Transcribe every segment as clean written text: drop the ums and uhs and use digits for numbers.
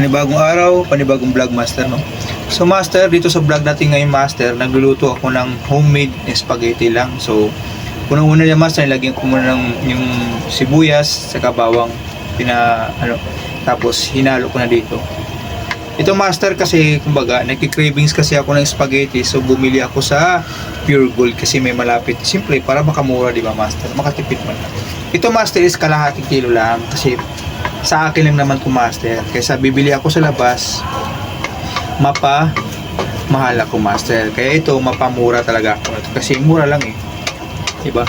Panibagong araw, panibagong vlog master, no? So master, dito sa vlog natin ngayon master, nagluluto ako ng homemade spaghetti lang. So unang-una niya master, nilagyan ko muna ng yung sibuyas sa bawang, tapos hinalo ko na dito. Ito master kasi kumbaga nagki-cravings kasi ako ng spaghetti, so bumili ako sa Pure Gold kasi may malapit. Siyempre para makamura, di ba master? Makatipid man lang. Ito master is kalahating kilo lang kasi sa akin lang naman to master. Kaysa bibili ako sa labas, mahal ako master. Kaya ito mapamura talaga ako kasi mura lang eh. Diba?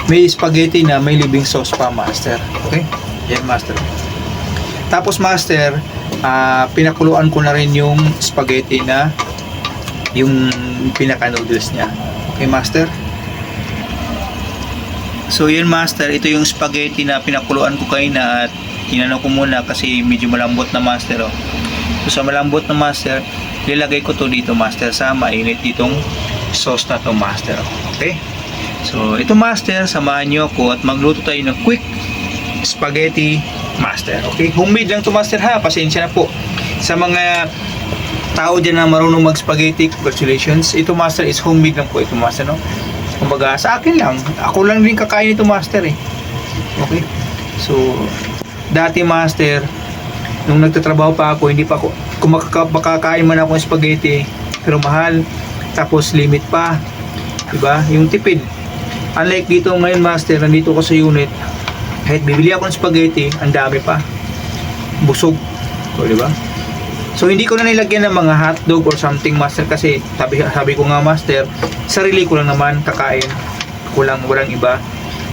May spaghetti na may living sauce pa master. Okay? Yan master. Tapos master, pinakuluan ko na rin yung spaghetti na yung pinaka noodles niya. Okay master? So yun master, ito yung spaghetti na pinakuluan ko kayo na at inano ko muna kasi medyo malambot na master, oh. So sa malambot na master, lilagay ko to dito master sa mainit ditong sauce na to master. Okay? So ito master, samahan nyo ako at magluto tayo ng quick spaghetti master. Okay? Homemade lang to master ha, pasensya na po sa mga tao dyan na marunong mag spaghetti. Congratulations. Ito master is homemade lang po ito master, no? Kumbaga sa akin lang, ako lang din kakain ito master eh. Okay? So dati master, nung nagtatrabaho pa ako, hindi pa ako, kung makakain man ako ng spaghetti, pero mahal, tapos limit pa, diba? Yung tipid. Unlike dito ngayon master, nandito ko sa unit, kahit bibili ako ng spaghetti, ang dami pa, busog, so, diba? So hindi ko na nilagyan ng mga hotdog or something master kasi sabi ko nga master, sarili ko lang naman kakain, walang iba.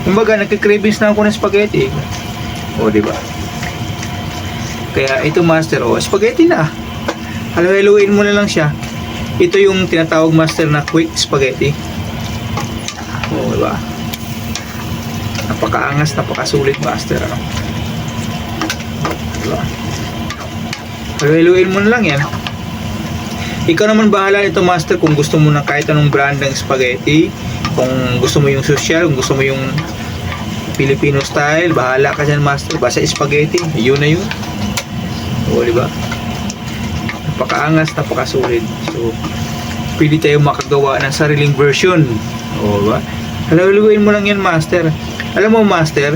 Kumbaga nagki-cravings na ako ng spaghetti. O, diba? Kaya ito master, spaghetti na. Halo-haluin mo na lang siya. Ito yung tinatawag master na quick spaghetti. O, diba? Napakaangas, napakasulit master, ano? Diba? Halo-haluin mo na lang yan. Ikaw naman bahala nito master kung gusto mo na kahit anong brand ng spaghetti. Kung gusto mo yung social, kung gusto mo yung Filipino style, bahala ka dyan master. Basta spaghetti, yun na yun. O, diba? Napakaangas, napakasulit. So, pwede tayo makagawa ng sariling version. O, diba? Halaluin mo lang yan master. Alam mo master,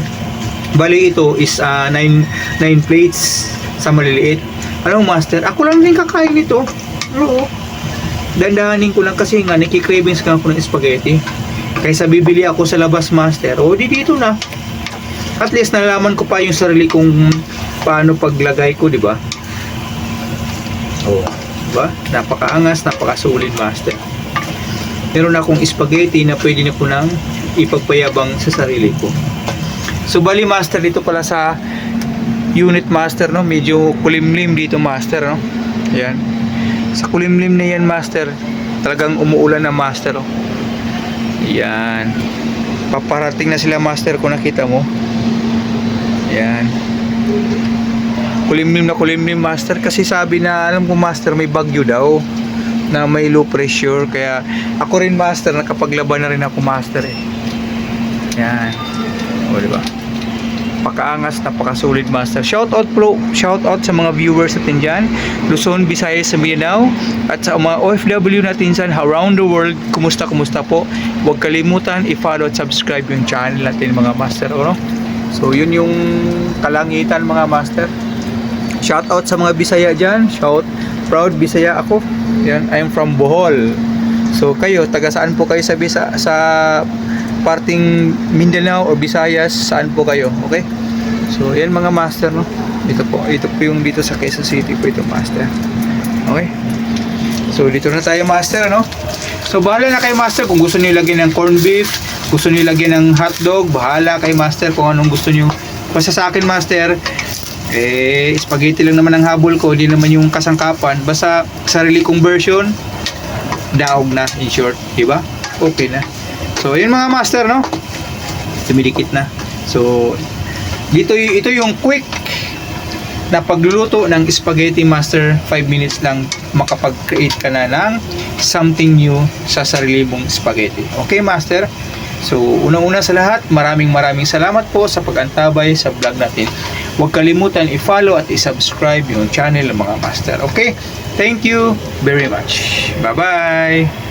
bali ito is 9 plates sa maliliit. Alam mo master, ako lang din kakain nito. Oo. Dandahanin ko lang kasi nga nakikravings ka ako ng spaghetti. Kaysa bibili ako sa labas master, o di dito na. At least nalaman ko pa yung sarili kung paano paglagay ko, di ba? Oh, di ba? Napakaangas, napakasulit master. Meron akong spaghetti na pwede na ko nang ipagpayabang sa sarili ko. So bali master, dito pala sa unit master, no? Medyo kulimlim dito master, no? Ayan. Sa kulimlim na yan master, talagang umuulan na master, oh. Yan. Paparating na sila master kung nakita mo. Yan. Kulimlim master kasi sabi na alam ko master may bagyo daw na may low pressure, kaya ako rin master nakapaglaban na rin ako master eh. Yan. O diba? Pakaangas, napakasulit master. Shout out sa mga viewers natin dyan, Luzon, Visayas, Mindanao, at sa mga OFW natin dyan around the world. Kumusta po? Huwag kalimutan i-follow at subscribe yung channel natin mga master, no? So yun yung kalangitan mga master. Shout out sa mga Bisaya dyan. Proud Bisaya ako. Yan, I'm from Bohol. So kayo, taga saan po kayo sa parting Mindanao o Visayas, saan po kayo? Okay? So yan mga master, no? Ito po yung dito sa Quezon City po ito master. Okay? So dito na tayo master, no? So bahala na kayo master kung gusto niyo lagyan ng corned beef, gusto niyo lagyan ng hotdog, bahala kayo master kung anong gusto niyo. Basta sa akin master, spaghetti lang naman ang habol ko, hindi naman yung kasangkapan. Basta sarili kong version, daog na in short, diba? Okay na. So yun mga master, no? Dumidikit na. So ito yung quick na pagluluto ng spaghetti master. 5 minutes lang makapag-create ka na ng something new sa sarili mong spaghetti. Okay master? So, unang-una sa lahat, maraming salamat po sa pag-antabay sa vlog natin. Huwag kalimutan i-follow at i-subscribe yung channel ng mga master. Okay? Thank you very much. Bye-bye!